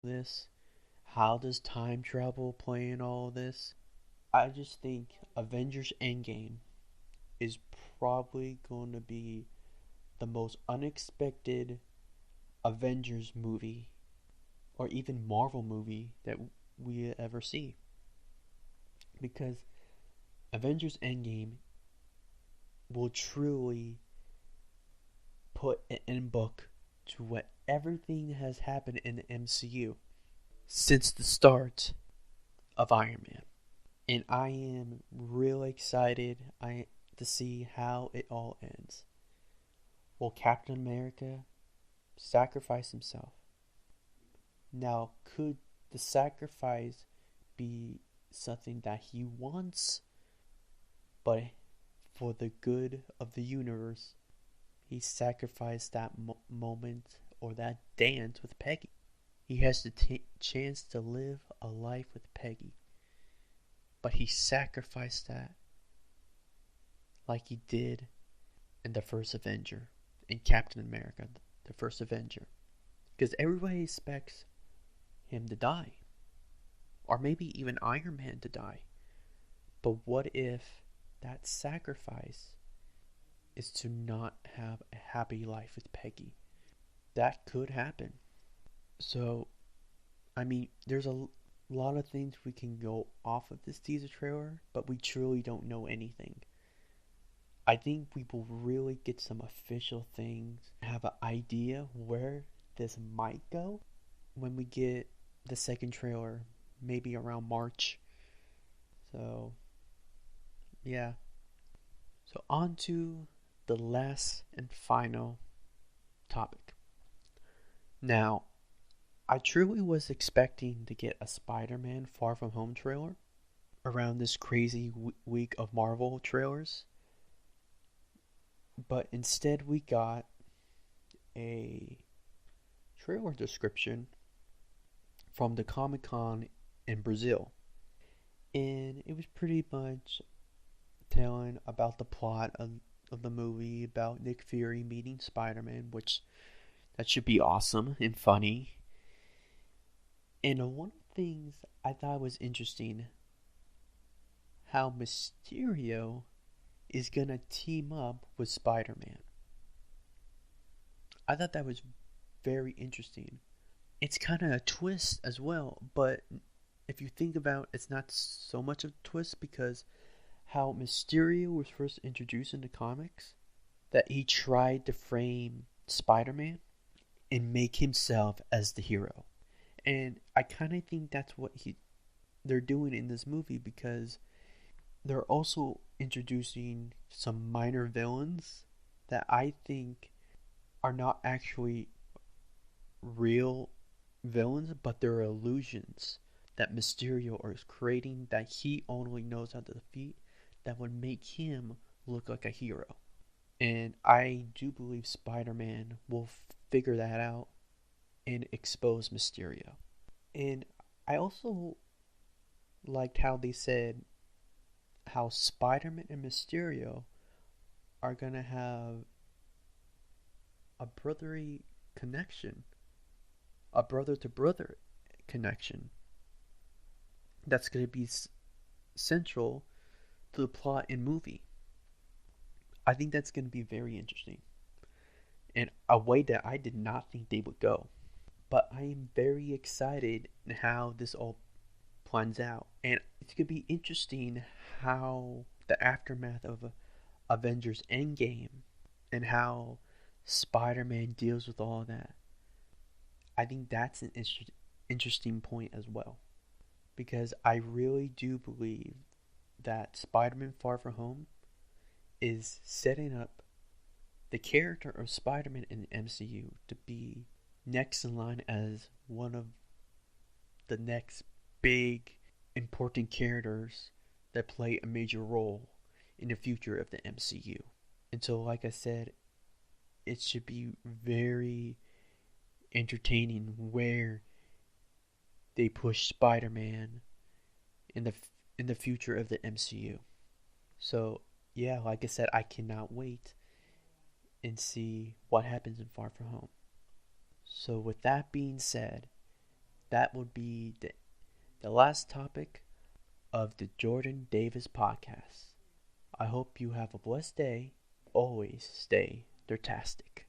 this? How does time travel play in all of this? I just think Avengers Endgame is probably going to be the most unexpected Avengers movie or even Marvel movie that we ever see. Because Avengers Endgame will truly put an end book to what everything has happened in the MCU since the start of Iron Man. And I am really excited to see how it all ends. Will Captain America sacrifice himself? Now, could the sacrifice be something that he wants, but for the good of the universe, he sacrificed that moment or that dance with Peggy? He has the chance to live a life with Peggy, but he sacrificed that like he did in the first Avenger, in Captain America, the first Avenger. Because everybody expects him to die, or maybe even Iron Man to die. But what if that sacrifice is to not have a happy life with Peggy? That could happen. So, I mean, there's a lot of things we can go off of this teaser trailer, but we truly don't know anything. I think we will really get some official things, have an idea where this might go when we get the second trailer, maybe around March. So, yeah. So, on to the last and final topic. Now, I truly was expecting to get a Spider-Man Far From Home trailer around this crazy week of Marvel trailers, but instead we got a trailer description from the Comic-Con in Brazil, and it was pretty much telling about the plot of the movie, about Nick Fury meeting Spider-Man, which that should be awesome and funny. And one of the things I thought was interesting, how Mysterio is gonna team up with Spider-Man. I thought that was very interesting. It's kind of a twist as well, but if you think about it, it's not so much of a twist because how Mysterio was first introduced in the comics, that he tried to frame Spider-Man and make himself as the hero. And I kind of think that's what they're doing in this movie, because they're also introducing some minor villains that I think are not actually real villains, but they're illusions that Mysterio is creating that he only knows how to defeat, that would make him look like a hero. And I do believe Spider-Man will figure that out and expose Mysterio. And I also liked how they said how Spider-Man and Mysterio are going to have a brotherly connection, a brother to brother connection that's going to be central to the plot and movie. I think that's going to be very interesting, and a way that I did not think they would go. But I am very excited in how this all plans out, and it's going to be interesting how the aftermath of Avengers Endgame and how Spider-Man deals with all that. I think that's an interesting point as well, because I really do believe that Spider-Man Far From Home is setting up the character of Spider-Man in the MCU to be next in line as one of the next big important characters that play a major role in the future of the MCU. And so, like I said, it should be very entertaining where they push Spider-Man in the future of the MCU. So, yeah, like I said, I cannot wait and see what happens in Far From Home. So, with that being said, that would be the last topic of the Jordan Davis podcast. I hope you have a blessed day. Always stay dirtastic.